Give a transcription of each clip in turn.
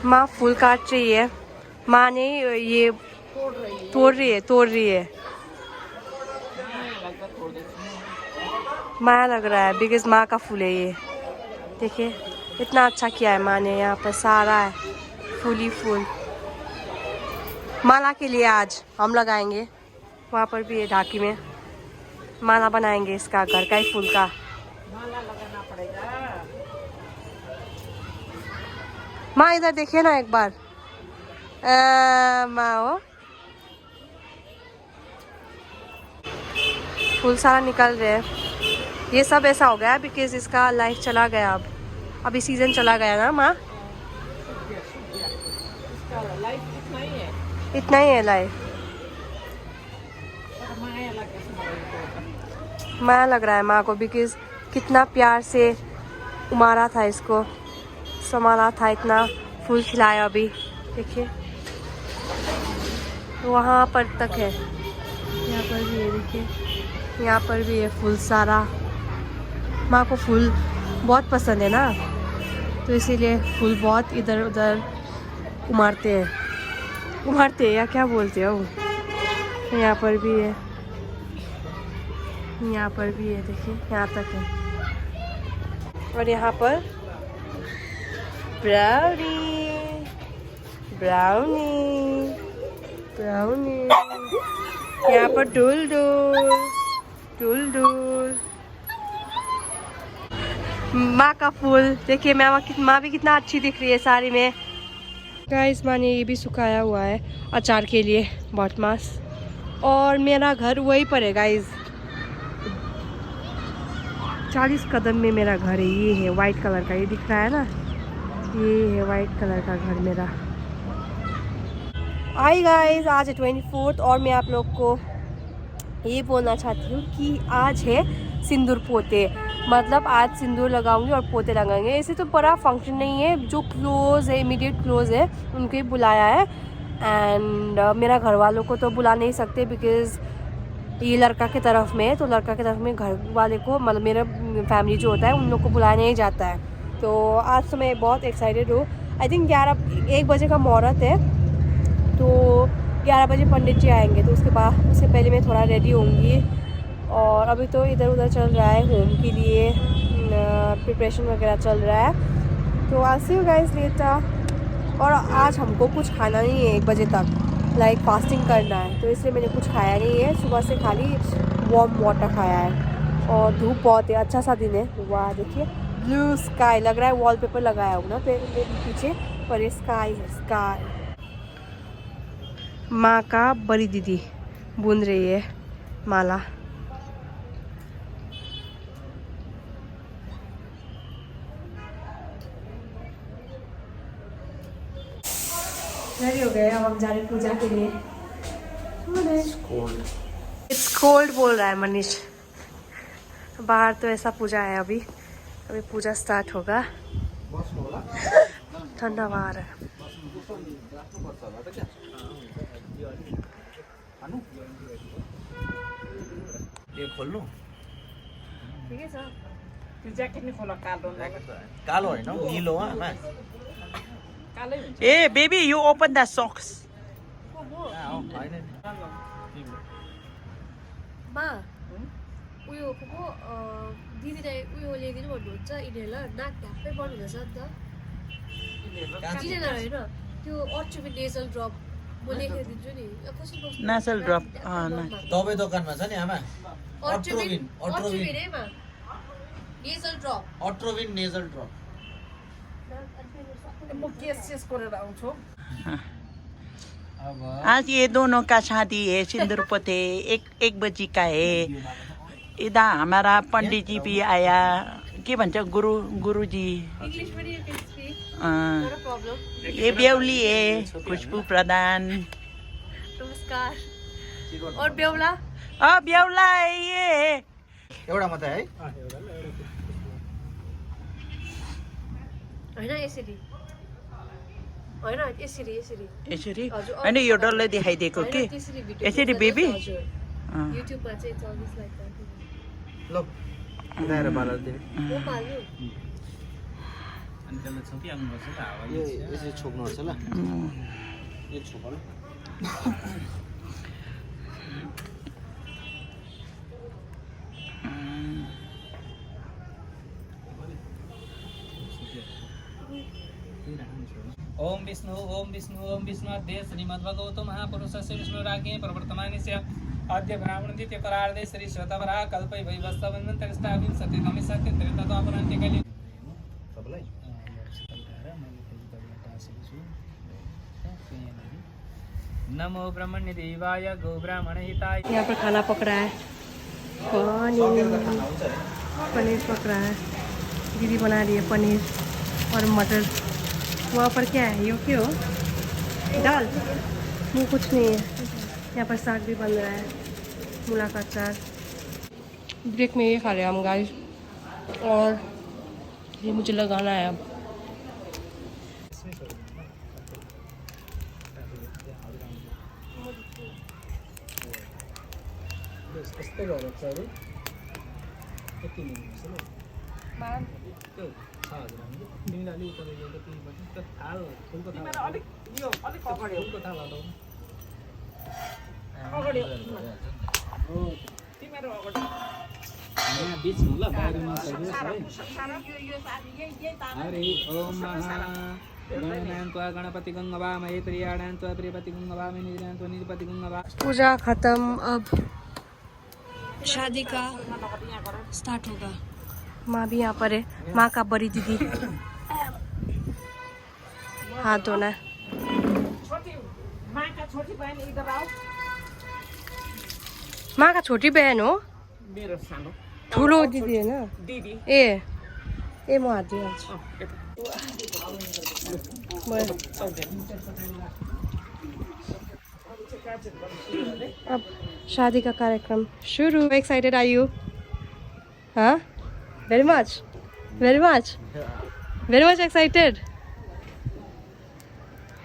माँ फूल काट रही है। माँ ने ये तोड़ रही है। माया लग रहा है बिकॉज माँ का फूल है ये। देखिए इतना अच्छा किया है माँ ने, यहाँ पर सारा है फूल ही फूल। माला के लिए आज हम लगाएंगे, वहाँ पर भी है ढाकी में माला बनाएंगे इसका, घर का ही फूल का माला लगाना पड़ेगा। माँ इधर देखिए ना एक बार। माँ हो फूल सारा निकल रहे हैं। ये सब ऐसा हो गया बिकॉज इसका लाइफ चला गया। अब अभी सीजन चला गया ना माँ, इसका लाइफ इतना ही है। इतना ही है लाइफ। माया लगे इसमें। माया लग रहा है माँ को बिकॉज कितना प्यार से उमारा था इसको, संभाला था, इतना फूल खिलाया। अभी देखिए वहाँ पर तक है, यहाँ पर भी है, देखिए यहाँ पर भी है फूल सारा। माँ को फूल बहुत पसंद है ना, तो इसीलिए फूल बहुत इधर उधर उमारते हैं या क्या बोलते हो। यहाँ पर भी है, यहाँ पर भी है, देखिए यहाँ तक है। और यहाँ पर ब्राउनी ब्राउनी ब्राउनी, यहाँ पर डुल डुल माँ का फूल देखिए। माँ भी कितना अच्छी दिख रही है साड़ी में। गाइस माँ ने ये भी सुखाया हुआ है अचार के लिए बॉटमास। और मेरा घर वहीं पर है गाइस, 40 कदम में मेरा घर है। ये है वाइट कलर का, ये दिख रहा है ना, ये है वाइट कलर का घर मेरा। हाय गाइस, आज है 24 और मैं आप लोग को ये बोलना चाहती हूँ कि आज है सिंदूर पोते। मतलब आज सिंदूर लगाऊंगी और पोते लगाएंगे। ऐसे तो बड़ा फंक्शन नहीं है, जो क्लोज है, इमीडिएट क्लोज है, उनको ही बुलाया है। एंड मेरा घर वालों को तो बुला नहीं सकते बिकॉज़ ये लड़का की तरफ में है, तो लड़का की तरफ में घर वाले को, मतलब मेरा फैमिली जो होता है उन लोग को बुलाया नहीं जाता है। तो आज तो मैं बहुत एक्साइटेड हूँ। आई थिंक 1 बजे का मुहूर्त है, तो 11 बजे पंडित जी आएंगे, तो उसके पहले मैं थोड़ा रेडी होंगी। और अभी तो इधर उधर चल रहा है, होम के लिए प्रिपरेशन वगैरह चल रहा है। तो आई सी यू गाइस लेटर। और आज हमको कुछ खाना नहीं है 1 बजे तक, लाइक फास्टिंग करना है, तो इसलिए मैंने कुछ खाया नहीं है। सुबह से खाली वार्म वाटर खाया है। और धूप बहुत है, अच्छा सा दिन है। वाह देखिए ब्लू स्काई, लग रहा है वॉलपेपर लगाया हूँ ना पीछे, पर ये स्काई है, स्काई। माँ का बड़ी दीदी बूंद रही है माला। रेडी हो गए, अब हम जा रहे हैं पूजा के लिए। इट्स कोल्ड बोल रहा है मनीष। बाहर तो ऐसा पूजा है। अभी पूजा स्टार्ट होगा। ठंडा बाहर है। ये खोल लूं? ठीक है सर। त्यो ज्याकेट नि खोला, कालो लाग्यो। कालो होइन हौ, निलो हो आमा। कालै हुन्छ। Hey, baby, you open the socks. होइन मा उयो को दिदीलाई उयो ल्याइदिनु भन्नुहुन्छ, इनहेलर नाक ढाक्कै पर्नुहुँदैछ नि त। इनहेलर होइन, त्यो अर्चुमिन नेजल ड्रप म लेखेर दिन्छु नि। कसरी Nasal drop. दबाई दोकानमा छ नि आमा। अर्चुमिन अट्रोविन है मा, nasal drop. Otrivin nasal drop. म केस गरेर आउँछु। आज ये दोनों का शादी है, सिंदूर पोते 1 बजी का है। इधर हमारा पंडित जी भी आया, के भन्छ गुरुजी। इंग्लिश में you can speak, uh, not a problem। ये बेहुली है, खुशबू प्रधान। नमस्कार। और बेहुला बेहुला है ये। एउटा मात्रै है? होइन यसरी होइन, यसरी यसरी यसरी हजुर, होइन, यो डल्लै देखाइदिएको होइन, कि त्यसरी भिडियो यसरी हुन्छ नि, बेबी। हजुर। अँ, युट्युबमा चाहिँ it's always like that। ल उदाएर बाला दिने। म पाल्नु यो यसरी छोप्नुपर्छ ल यो छोप ल ओम विष्णु अद्य श्रीमद्भगवतो महापुरुषस्य विष्णुराज्ञे प्रवर्तमानस्य अद्य ब्राह्मण द्वितीय करार्धे श्री श्वेतवराह कल्पै वैवस्वन्वन्तरिष्टाविं सत्यतमे सत्यत्रेतद्वापरान्तिकाले सबलाई नमो ब्रह्मण्य देवाय गो ब्राह्मण हिताय। यहाँ पर खाना पक रहा है, पनीर पक रहा है। दीदी बना रही है पनीर और मटर। वहाँ पर क्या है, यो क्यों दाल? वो कुछ नहीं है। यहाँ पर साग भी बन रहा है, मूला का अचार। ब्रेक में ये खा रहे हैं हम गाइस, और ये मुझे लगाना है अब। बीचमा ल बाहिरमा हरि ओम महा गणनान्त्वा गणपति गंगवामहे प्रियाणान्त्वा प्रियपति गंगवामे निरान्त्वा निरपति गंगवा। पूजा खत्म, अब शादी का स्टार्ट होगा। माँ भी यहाँ पर है, माँ का बड़ी दीदी। हाथ धोना है। माँ का छोटी बहन इधर आओ। माँ का छोटी बहन हो? मेरो सानो ठुलो दिदी है ना? दिदी। ए म हात दिइहाल्छु। अब शादी का कार्यक्रम शुरू। Excited are you? हाँ, very much excited.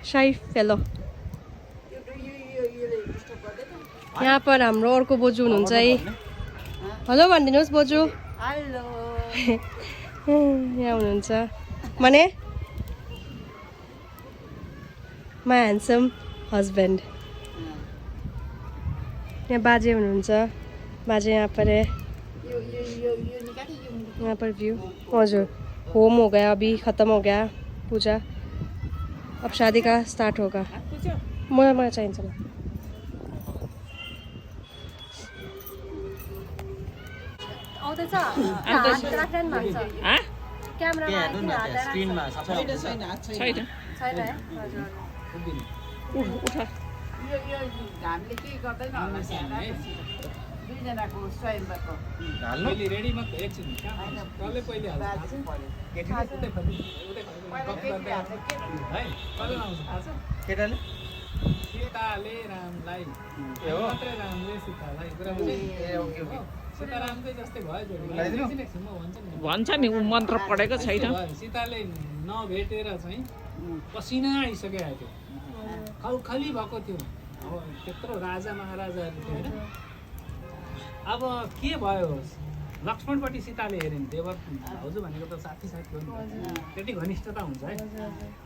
Shy fellow. यहाँ पर हाम्रो अर्को बोजू हुनुहुन्छ है। हेलो भनिदिनुहोस् बोजू। हेलो। यहाँ हुनुहुन्छ माने माई ह्यान्डसम हस्बैंड। यहाँ बाजे हुनुहुन्छ, बाजे यहाँ पर है। यहाँ पर व्यू। हजुर, होम हो गया, अभी ख़त्म हो गया पूजा। अब शादी का स्टार्ट होगा। मलाई चाहिन्छ ल। आउँदैछ हात राख्दैन भन्छ। क्यामेरामा किन हात राख्छ? स्क्रिनमा सबै छैन छैन है? हजुर। हामीले के गर्दैन होला दुईजनाको स्वयंवरको हाल्नु पहिले रेडी मात्र एकछिन कसले पहिले हाल्छ है कसले आउँछ थाहा छ केटाले सीताले रामलाई ए हो मात्रै रामले सीतालाई ए ओके ओके सीतारामकै जस्तै भयो लगाइदिनु? भन्छ नि ऊ मन्त्र पढेको छैन। सीताले नभेटेर चाहिँ पसिना आइसकेको थियो, खलखली भएको थियो। अब त्यत्रो राजा महाराजाहरू थियो होइन। अब के भयो, लक्ष्मणपट्टि सीताले हेरिन्, देवर भाउजू भनेको त साथी हो नि, त्यति घनिष्ठता हुन्छ है।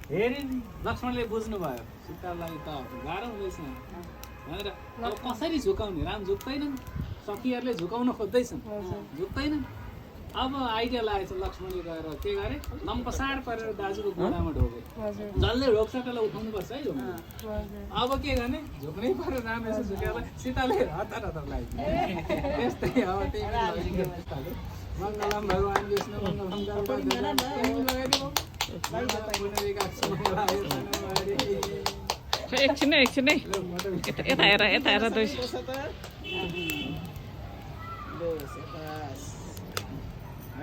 हेरिन्, लक्ष्मणले बुझ्नुभयो सीतालाई त गाह्रो हुँदैछ भनेर। अब कसरी झुकाउने, राम झुक्दैनन्, सखीहरूले झुकाउन खोज्दैछन्, झुक्दैनन्। अब आइडिया लागेछ लक्ष्मणले गएर के गरे, लम्पसार परेर दाजुको गोडामा ढोके। जसले ढोक्छ त्यसलाई उठाउनुपर्छ है झुक्नु। अब के गर्ने, झुक्नै पर्यो। राम यसो झुक्यो, सीताले हतार लगाइदियो। त्यस्तै अब त्यही मङ्गलम भगवान् विष्णु मङ्गलम एकछिन है यता हेर दुई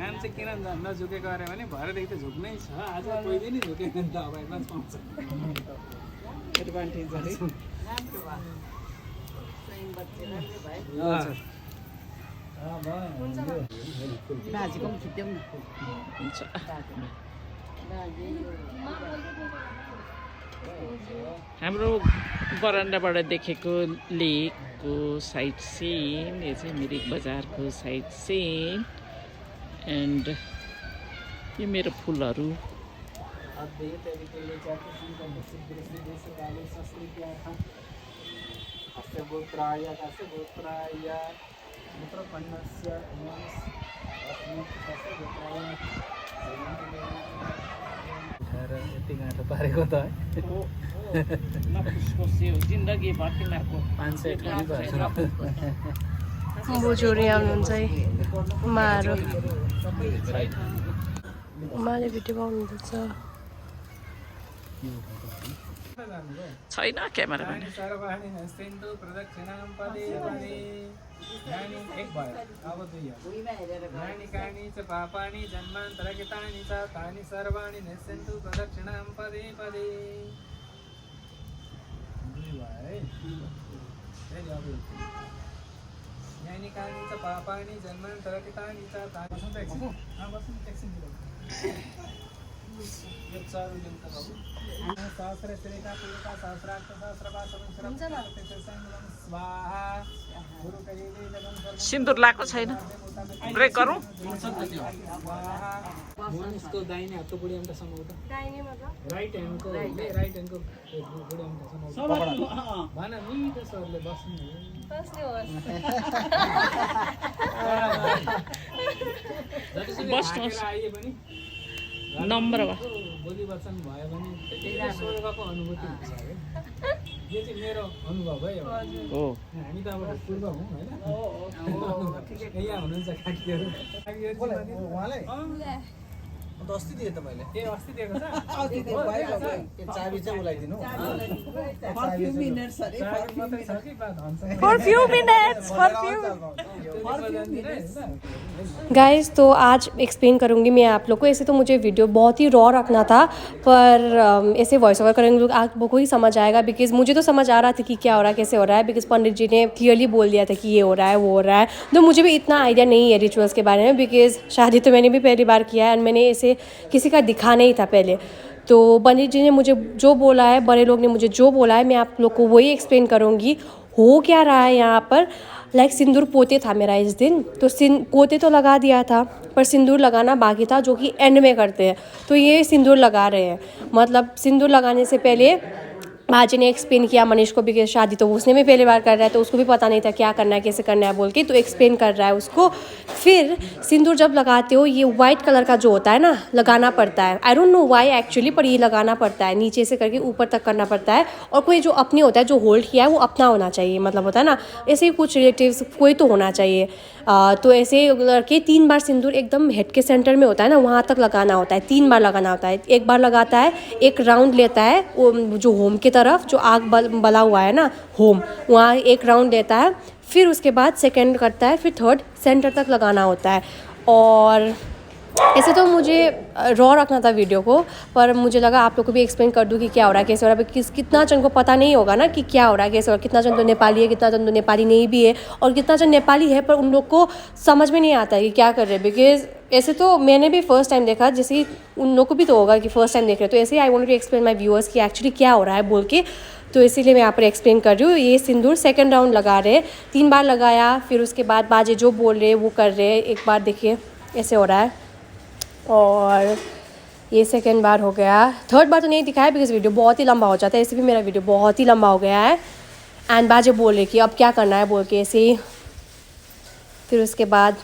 राम चाहिँ किन नझुकेको अरे भने भरेदेखि त झुक्नै छ। आज पहिले नै झुकेन नि त, अब एडभान्स पाउँछ। एडभान्टेज है। बाजीको पनि खिच्यौँ न। हाम्रो बरन्डाबाट देखेको लेकको साइट सिन, यो चाहिँ मिरिक बजारको साइट सिन। एन्ड यो मेरो फुलहरू अद्वैत विकेले जाति श्रीकंठ सिद्धि देश काले संस्कृत्यार्थं अस्य गोत्राय तस्य गोत्राय मूत्रपन्नस्य तस्य गोत्राय यति गाँठो पारेको त जिन्दगी भर तिमीहरूको 500 ठुली भयो बोजूहरू यहाँ हुनुहुन्छ है उमाहरू उमाले भिडियो बनाउनुहुन्छ छैन क्यामेरा सर्वाणि नस्तेन्दु प्रदक्षिणां पदे पदे ज्ञानी एक भयो अब दुई हो ज्ञानी कानि च पापानि जन्मान्तरकृतानि च तानि सर्वाणि नस्तेन्दु प्रदक्षिणां पदे पदे दुई भयो है फेरि अब ज्ञानी कानि च पापानि जन्मान्तरकृतानि च तानि बस्नु त एकछिन बस्नु एकछिन यो चारु लिम त बाबु सहस्र श्रीका पूर्वका सहस्रार्थ सहस्रपाशं स्वाहा गुरु कहिले जगन सिन्दुर लगाएको छैन ब्रेक गरौँ इसको दाहिने हाथ को बुढ़ी हमका समझौता दाहिने मतलब राइट हैंड को राइट हैंड को बुढ़ी हमका समझौता भाना मी तो सरले बस्नु बस्नुहोस्। आइए पनि नम्र भयो बोली वचन भयो भने त्यही स्वर्गको अनुभूति हुन्छ है यो चाहिँ मेरो अनुभव है हो हामी त अब पूर्व हौँ होइन यहाँ हुनुहुन्छ काकीहरू उहाँलाई अन्त अस्ति दिएँ त मैले ए अस्ति दिएको छ चाबी चाहिँ उसलाई दिनु For few minutes, गाइस तो आज एक्सप्लेन करूँगी मैं आप लोग को। ऐसे तो मुझे वीडियो बहुत ही रॉ रखना था, पर ऐसे वॉइस ओवर करेंगे लोग आप लोग को ही समझ आएगा। बिकॉज मुझे तो समझ आ रहा था कि क्या हो रहा है कैसे हो रहा है, बिकॉज पंडित जी ने क्लियरली बोल दिया था कि ये हो रहा है वो हो रहा है। तो मुझे भी इतना आइडिया नहीं है रिचुअल्स के बारे में, बिकॉज शादी तो मैंने भी पहली बार किया है एंड मैंने ऐसे किसी का दिखा नहीं था पहले। तो पंडित जी ने मुझे जो बोला है, बड़े लोग ने मुझे जो बोला है, मैं आप लोग को वही एक्सप्लेन करूँगी। हो क्या रहा है यहाँ पर, लाइक सिंदूर पोते था मेरा इस दिन, तो पोते तो लगा दिया था पर सिंदूर लगाना बाकी था, जो कि एंड में करते हैं। तो ये सिंदूर लगा रहे हैं, मतलब सिंदूर लगाने से पहले बाजी ने एक्सप्लेन किया मनीष को भी कि शादी तो उसने भी पहली बार कर रहा है, तो उसको भी पता नहीं था क्या करना है कैसे करना है बोल के, तो एक्सप्लेन कर रहा है उसको। फिर सिंदूर जब लगाते हो ये वाइट कलर का जो होता है ना, लगाना पड़ता है। I don't know why actually, पर ये लगाना पड़ता है, नीचे से करके ऊपर तक करना पड़ता है। और कोई जो अपने होता है जो होल्ड किया है वो अपना होना चाहिए, मतलब होता है ना, ऐसे ही कुछ रिलेटिव्स कोई तो होना चाहिए। तो ऐसे लड़के 3 बार सिंदूर एकदम हेड के सेंटर में होता है ना, वहाँ तक लगाना होता है, 3 बार लगाना होता है। एक बार लगाता है, एक राउंड लेता है जो होम की तरफ, जो आग बला हुआ है ना होम, वहाँ एक राउंड लेता है। फिर उसके बाद सेकंड करता है, फिर थर्ड सेंटर तक लगाना होता है। और ऐसे तो मुझे रॉ रखना था वीडियो को, पर मुझे लगा आप लोग को भी एक्सप्लेन कर दूँ कि क्या हो रहा है कैसे हो रहा है। कितना जन को पता नहीं होगा ना कि क्या हो रहा है कैसे हो रहा है। कितना जन तो नेपाली है, कितना जन तो नेपाली नहीं भी है, और कितना जन नेपाली है पर उन लोग को समझ में नहीं आता है कि क्या कर रहे हैं। बिकॉज ऐसे तो मैंने भी फर्स्ट टाइम देखा, जैसे उन लोग को भी तो होगा कि फर्स्ट टाइम देख रहे, तो ऐसे ही I want to explain my viewers कि एक्चुअली क्या हो रहा है बोल के। तो इसीलिए मैं यहाँ पर एक्सप्लेन कर रही हूँ। ये सिंदूर सेकंड राउंड लगा रहे हैं, 3 बार लगाया, फिर उसके बाद बाजे जो बोल रहे हैं वो कर रहे हैं। एक बार देखिए ऐसे हो रहा है, और ये सेकंड बार हो गया। थर्ड बार तो नहीं दिखाया बिकॉज वीडियो बहुत ही लंबा हो जाता है, ऐसे भी मेरा वीडियो बहुत ही लंबा हो गया है। एंड बाजे बोल रहे कि अब क्या करना है बोल के ऐसे ही। फिर उसके बाद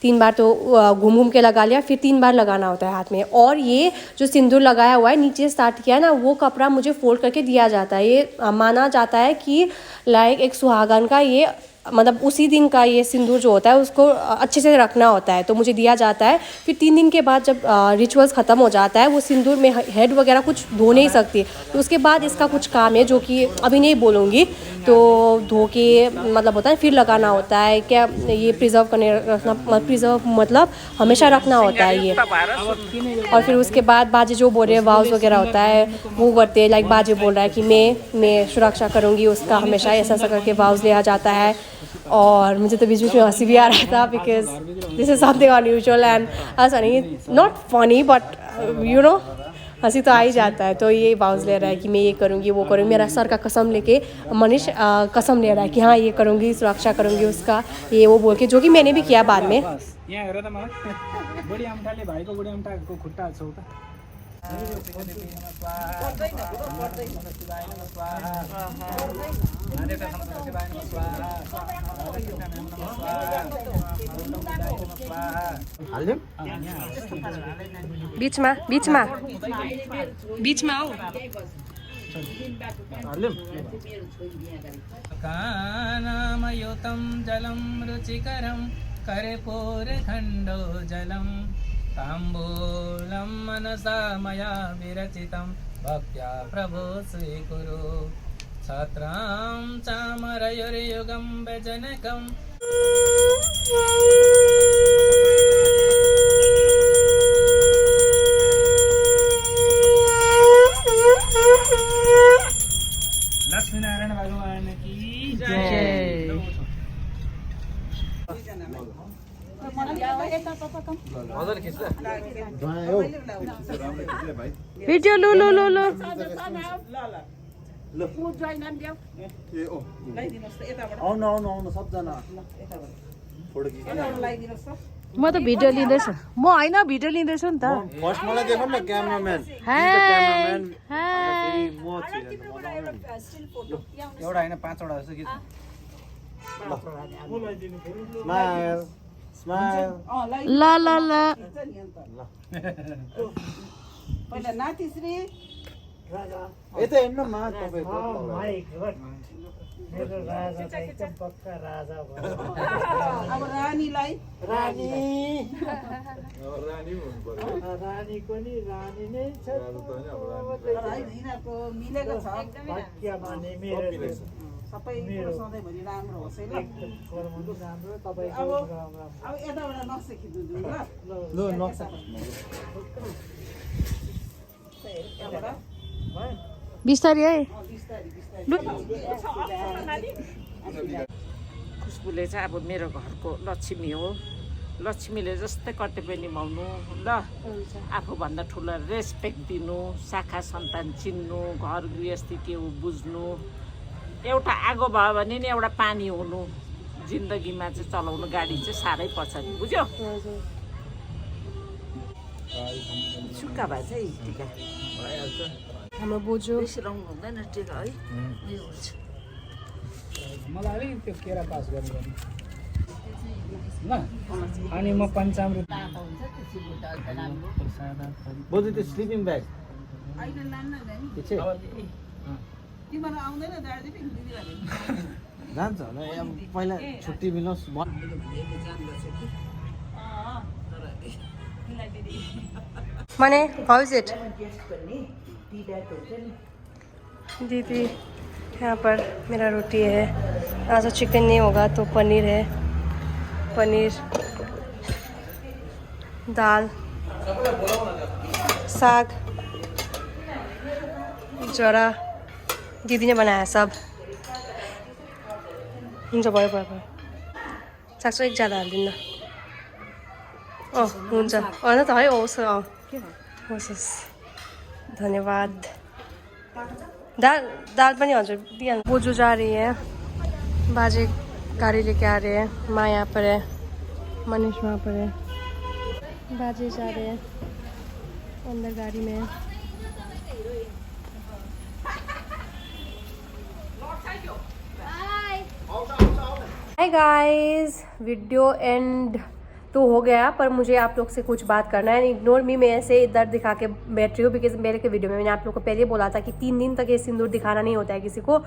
3 बार तो घूम घूम के लगा लिया, फिर 3 बार लगाना होता है हाथ में। और ये जो सिंदूर लगाया हुआ है नीचे स्टार्ट किया ना, वो कपड़ा मुझे फोल्ड करके दिया जाता है। ये माना जाता है कि लाइक एक सुहागन का ये मतलब उसी दिन का ये सिंदूर जो होता है उसको अच्छे से रखना होता है, तो मुझे दिया जाता है। फिर 3 दिन के बाद जब रिचुअल्स ख़त्म हो जाता है, वो सिंदूर में हेड वगैरह कुछ धो नहीं सकती, तो उसके बाद इसका कुछ काम है जो कि अभी नहीं बोलूँगी। तो धो के मतलब होता है फिर लगाना होता है, क्या ये प्रिजर्व करने रखना, प्रिजर्व मतलब हमेशा रखना होता है ये। और फिर उसके बाद बाजे जो बोल रहे हैं वाउस वगैरह होता है वो करते हैं। लाइक बाजे बोल रहा है कि मैं सुरक्षा करूँगी उसका, हमेशा ऐसा ऐसा करके वाउस लिया जाता है। और मुझे तो बीच बीच में हंसी भी आ रहा था because this is something unusual and not funny but you know हंसी तो आ ही जाता है। तो ये वाउस ले रहा है कि मैं ये करूँगी वो करूँगी, मेरा सर का कसम लेके मनीष कसम ले रहा है कि हाँ ये करूँगी, सुरक्षा करूँगी उसका, ये वो बोल के, जो कि मैंने भी किया बाद में। यहाँ हेर त मलाई बुढी आम्टाले भाइको बुढी आम्टाको खुट्टा छौ त हालिदिउँ बिचमा बिचमा बिचमा आऊ हालिदिउँ कानामयुतं जलं रुचिकरं कर्पूरखण्डो जलं ताम्बूलं मनसा मया विरचितं भक्त्या प्रभो स्वीकुरु छत्रां चामरयुर्युगं व्यजनकम् लक्ष्मीनारायण भगवान की जय। भिडियो लो लो लो लो आउनु आउनु आउनु सबजना फोटो म त भिडियो लिँदैछु म होइन भिडियो लिँदैछु नि त फर्स्ट मलाई देखौँ न क्यामराम्यान हाय म एउटा होइन 5 वटा जस्तो खिच्नु स्माइल स्माइल ल ल ल पहिला नातिश्री यता हेर्नु मा तपाईको अब रानीलाई यिनीहरूको मिलेको छ सबै कुरो सधैँभरि राम्रो होस् है ल अब यताबाट नक्सा खिच्नु दिउँ ल नक्सा बिस्तारी है खुसबुले चाहिँ अब मेरो घरको लक्ष्मी हो लक्ष्मीले जस्तै कर्तव्य निभाउनु ल आफूभन्दा ठुलो रेस्पेक्ट दिनु शाखा सन्तान चिन्नु घर गृहस्थी के हो बुझ्नु एउटा आगो भयो भने नि एउटा पानी हुनु जिन्दगीमा चाहिँ चलाउनु गाडी चाहिँ साह्रै पर्छ नि बुझ्यो सुक्खा भए चाहिँ टिका हाम्रो बोजू बेसी लाउनु हुँदैन टिका है यो हुन्छ मलाई अलिक त्यो केरा पास गर्नु ल अनि म पञ्चामृत बोजू त्यो स्लिपिङ ब्याग अहिले लान्न तिमीहरू आउँदैन दार्जिलिङ दिदीहरू जान्छ होला पहिला छुट्टी मिलोस् माने हाउ इज इट दीदी यहाँ पर मेरा रोटी है आज चिकन नहीं होगा तो पनीर है पनीर दाल साग जरा दीदी ने बनाया सब हुन्छ भयो भयो भयो साग चाहिँ ज्यादा हालिदिन्न अँ हुन्छ होइन त है होस् होस् होस् धन्यवाद दाल दाल पनि हजुर दिइहाल्नु बोजू जा रही है बाजे गाड़ी लेके आ रहे हैं माँ यहाँ पर है मनीष वहाँ पर है बाजे जा रहे हैं अंदर गाड़ी में है हाय गाइस वीडियो एंड तो हो गया पर मुझे आप लोग से कुछ बात करना है इग्नोर मी मैं ऐसे इधर दिखा के बैठ रही हूँ बिकॉज मेरे के वीडियो में मैंने आप लोग को पहले बोला था कि 3 दिन तक ये सिंदूर दिखाना नहीं होता है किसी को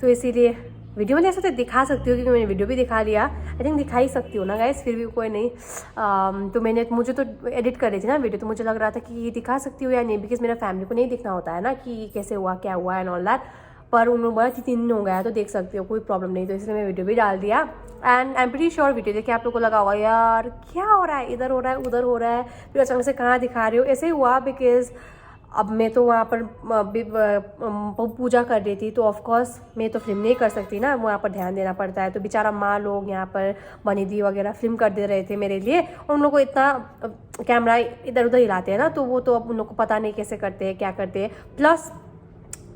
तो इसीलिए वीडियो में ऐसे तो दिखा सकती हूँ क्योंकि मैंने वीडियो भी दिखा लिया आई थिंक दिखा ही सकती हूँ ना गाइस फिर भी कोई नहीं तो मैंने मुझे तो एडिट कर रही थी ना वीडियो तो मुझे लग रहा था कि ये दिखा सकती हूँ या नहीं बिकॉज मेरा फैमिली को नहीं दिखना होता है ना कि कैसे हुआ क्या हुआ एंड ऑल दैट पर उन लोग बोला 3 दिन हो गया तो देख सकते हो कोई प्रॉब्लम नहीं तो इसलिए मैं वीडियो भी डाल दिया and I am pretty sure video देखिए आप लोग को लगा होगा यार क्या हो रहा है इधर हो रहा है उधर हो रहा है फिर अचानक से कहाँ दिखा रहे हो ऐसे ही हुआ बिकॉज अब मैं तो वहाँ पर पूजा कर रही थी तो ऑफकोर्स मैं तो फिल्म नहीं कर सकती ना वहाँ पर ध्यान देना पड़ता है तो बेचारा माँ लोग यहाँ पर बनीदी वगैरह फिल्म कर दे रहे थे मेरे लिए और उन लोग को इतना कैमरा इधर उधर हिलाते हैं ना तो वो तो अब उन लोग को पता नहीं कैसे करते हैं क्या करते हैं प्लस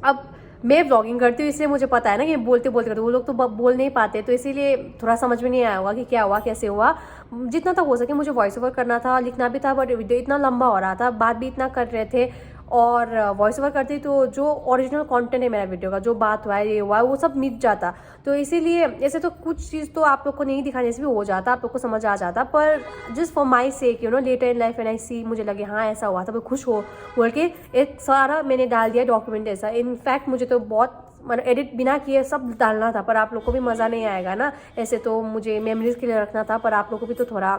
अब मैं व्लॉगिंग करती हूँ इसलिए मुझे पता है ना कि बोलते बोलते करते वो लोग तो बोल नहीं पाते तो इसीलिए थोड़ा समझ में नहीं आया होगा कि क्या हुआ कैसे हुआ जितना तक हो सके मुझे वॉइस ओवर करना था लिखना भी था बट वीडियो इतना लंबा हो रहा था बात भी इतना कर रहे थे और वॉइस ओवर करती तो जो ओरिजिनल कंटेंट है मेरा वीडियो का, जो बात हुआ है ये हुआ है, वो सब मिट जाता। तो इसीलिए ऐसे तो कुछ चीज़ तो आप लोग को नहीं दिखाने से भी हो जाता, आप लोग को समझ आ जाता, पर just for my sake later in life and I see, मुझे लगे हाँ ऐसा हुआ था, मैं खुश हो बोल के एक सारा मैंने डाल दिया डॉक्यूमेंट ऐसा। इनफैक्ट मुझे तो बहुत मतलब एडिट बिना किए सब डालना था, पर आप लोग को भी मज़ा नहीं आएगा ना, ऐसे तो मुझे मेमोरीज के लिए रखना था, पर आप लोग को भी तो थोड़ा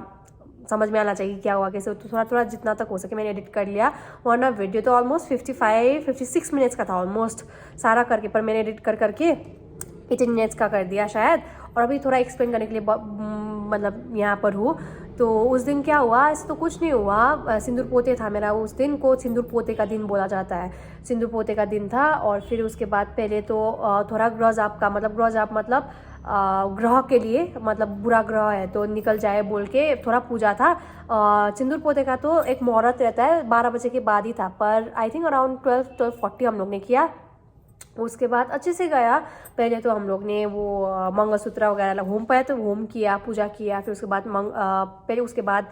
समझ में आना चाहिए क्या हुआ कैसे, तो थोड़ा जितना तक हो सके मैंने एडिट कर लिया। वरना वीडियो तो ऑलमोस्ट 56 मिनट्स का था ऑलमोस्ट सारा करके, पर मैंने एडिट करके 18 मिनट्स का कर दिया शायद। और अभी थोड़ा एक्सप्लेन करने के लिए मतलब यहाँ पर हूँ। तो उस दिन क्या हुआ, ऐसे तो कुछ नहीं हुआ, सिंदूर पोते था मेरा, उस दिन को सिंदूर पोते का दिन बोला जाता है, सिंदूर पोते का दिन था। और फिर उसके बाद पहले तो थोड़ा ग्रह जाप का मतलब ग्रह के लिए, मतलब बुरा ग्रह है तो निकल जाए बोल के थोड़ा पूजा था। सिंदूर पोते का तो एक मुहूर्त रहता है 12 बजे के बाद ही था, पर आई थिंक अराउंड 12:40 हम लोग ने किया। उसके बाद अच्छे से गया। पहले तो हम लोग ने वो मंगलसूत्र वगैरह होम पाया तो होम किया, पूजा किया, फिर उसके बाद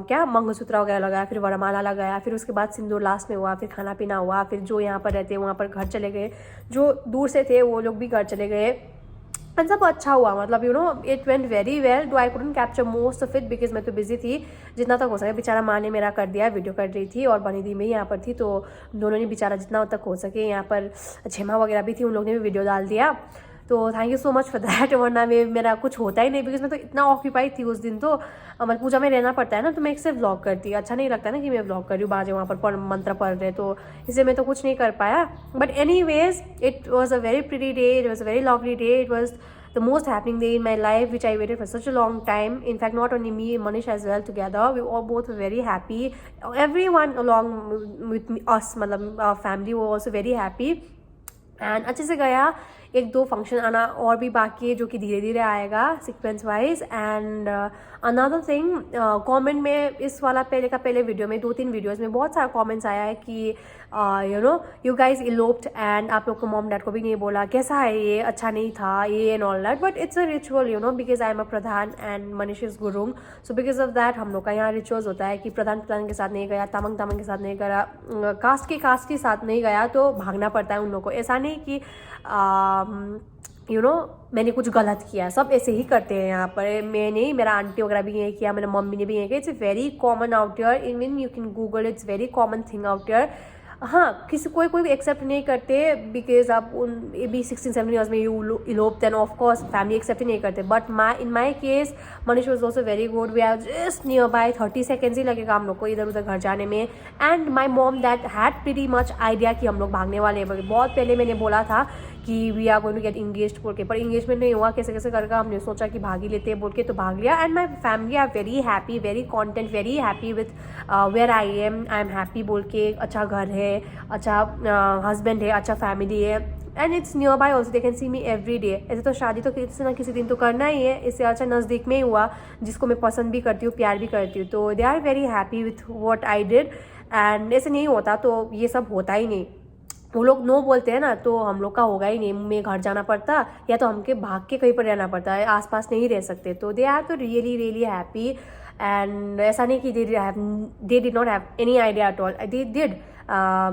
क्या मंगलसूत्र वगैरह लगाया, फिर वरमाला लगाया, फिर उसके बाद सिंदूर लास्ट में हुआ, फिर खाना पीना हुआ, फिर जो यहाँ पर रहते वहाँ पर घर चले गए, जो दूर से थे वो लोग भी घर चले गए। एंड सब अच्छा हुआ, मतलब it went very well. Do I couldn't capture most of it because मैं तो बिजी थी, जितना तक हो सके बेचारा माँ ने मेरा कर दिया, वीडियो कर रही थी और बनी दी में यहाँ पर थी, तो दोनों ने बेचारा जितना तक हो सके, यहाँ पर झेमा वगैरह भी थी, उन लोग ने भी वीडियो डाल दिया। तो thank you so much for that, वरना मेरा कुछ होता ही नहीं, बिकॉज मैं तो इतना ऑक्यूपाइड थी उस दिन, तो मतलब पूजा में रहना पड़ता है ना, तो मैं एक से व्लॉग करती, अच्छा नहीं लगता ना कि मैं व्लॉग कर रही हूँ, बाजे वहाँ पर मंत्र पढ़ रहे, तो इसलिए मैं तो कुछ नहीं कर पाया। But anyways it was a very pretty day, it was a very lovely day, it was the most happening day in my life, which I waited for such a long time. In fact, not only me, Manish as well, together we all both were very happy. Everyone along with me, us, मतलब our family were also very happy. And अच्छे से गया। 1-2 function आना और भी बाकी है, जो कि धीरे धीरे आएगा sequence wise. And another thing, comment में इस वाला पहले वीडियो में 2-3 वीडियोस में बहुत सारा कमेंट्स आया है कि यू गाइज इलोप्ड, एंड आप लोग को मॉम डैड को भी नहीं बोला कैसा है ये, अच्छा नहीं था ये and all that, but it's a ritual because I am a Pradhan and Manish is Gurung, so because of that हम लोग का यहाँ रिचुअल्स होता है कि प्रधान के साथ नहीं गया, तामंग के साथ नहीं गया, कास्ट के साथ नहीं गया तो भागना पड़ता है उन लोग को। ऐसा नहीं कि मैंने कुछ गलत किया, सब ऐसे ही करते हैं यहाँ पर, मैंने, मेरा आंटी वगैरह भी यही किया, मेरी मम्मी ने भी यही किया। It's very common out here, even you can Google, it's very common thing out here. हाँ, कोई एक्सेप्ट नहीं करते, बिकॉज आप भी 16-17 ईयर्स में you elope, then of course family accept ही नहीं करते। But in my case Manish was also very good, we are just nearby 30 seconds ही लगेगा हम लोग को इधर उधर घर जाने में। And my mom that had pretty much idea कि हम लोग भागने वाले हैं, बहुत पहले मैंने बोला था कि we are going to get engaged बोल के, पर इंगेजमेंट नहीं हुआ, कैसे करके हमने सोचा कि भाग ही लेते हैं बोल के, तो भाग लिया। And my family are very happy, very content, very happy with where I am happy बोल के। अच्छा घर है, अच्छा हस्बैंड है, अच्छा फैमिली है, and it's near by also, they can see me every day. ऐसे तो शादी तो किसी ना किसी दिन तो करना ही है, इससे अच्छा नज़दीक में ही हुआ, जिसको मैं पसंद भी करती हूँ, प्यार भी करती हूँ, तो they are very happy with what I did. And ऐसे नहीं होता तो ये सब होता ही नहीं, वो लोग नो बोलते हैं ना, तो हम लोग का होगा ही नहीं, मैं घर जाना पड़ता या तो हमके भाग के कहीं पर रहना पड़ता है, आसपास नहीं रह सकते। तो दे आर तो रियली हैप्पी। एंड ऐसा नहीं कि they did not have any idea at all, they did.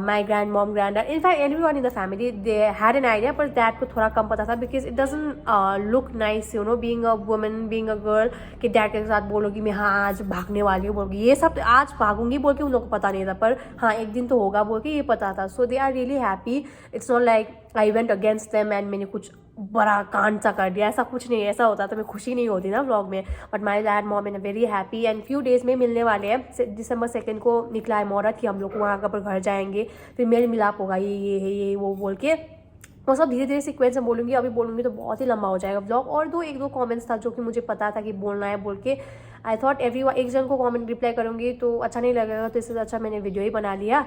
My grand mom, grand dad, in fact everyone in the family they had an idea, पर डैड को थोड़ा कम पता था, because it doesn't look nice being a woman, being a girl, कि dad के साथ बोलोगी मैं हाँ आज भागने वाली हूँ बोलोगी, ये सब आज भागूंगी बोल के उन लोगों को पता नहीं था, पर हाँ एक दिन तो होगा बोल के ये पता था। So they are really happy. It's not like I went against them and मैंने कुछ बड़ा कांड सा कर दिया, ऐसा कुछ नहीं। ऐसा होता तो मैं खुशी नहीं होती ना व्लॉग में। But my dad mom and very happy. And few days में मिलने वाले हैं, December 2 को निकला है मुहूर्त कि हम लोग वहाँ पर घर जाएंगे, फिर मेल मिलाप होगा, ये वो बोल के। वो सब धीरे धीरे सीक्वेंस में बोलूँगी, अभी बोलूँगी तो बहुत ही लंबा हो जाएगा व्लॉग। और 1-2 कमेंट्स था जो कि मुझे पता था कि बोलना है बोल के। आई थॉट एक जन को कमेंट रिप्लाई करूँगी तो अच्छा नहीं लगेगा, तो इससे अच्छा मैंने वीडियो ही बना लिया।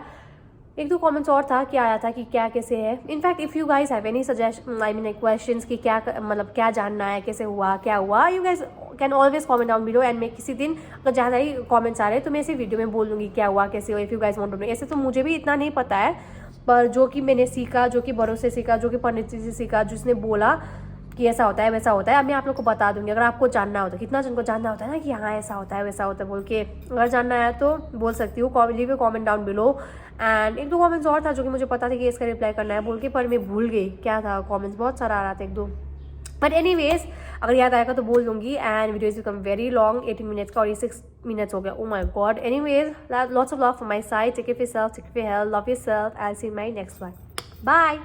1-2 कमेंट्स और था कि आया था कि क्या कैसे है। In fact if you guys have any suggestion, I mean questions कि क्या मतलब क्या जानना है, कैसे हुआ, क्या हुआ, you guys can always comment down below. And मैं किसी दिन अगर ज़्यादा ही कमेंट्स आ रहे हैं तो मैं इसी वीडियो में बोल दूँगी क्या हुआ, कैसे हुआ, if you guys want to know. ऐसे तो मुझे भी इतना नहीं पता है, पर जो कि मैंने सीखा, जो कि बड़ों से सीखा, जो कि पंडित जी से सीखा, जिसने बोला कि ऐसा होता है वैसा होता है। अब मैं आप लोग को बता दूंगी, अगर आपको जानना होता है, कितना जन को जानना होता है ना कि हाँ ऐसा होता है वैसा होता है बोल के, अगर जानना है तो बोल सकती हूँ। Leave A comment down below. And 1-2 comments और था जो कि मुझे पता था कि इसका रिप्लाई करना है बोल के, पर मैं भूल गई क्या था। कमेंट्स बहुत सारा आ रहा था 1-2, बट एनीवेज अगर याद आएगा तो बोल दूंगी। And video is become very long, 18 minutes का, और ये 6 मिनट्स हो गया। Oh my God. Anyways lots of love from my side, take care of yourself, take care of your health, love yourself, I will see you in my next one. Bye.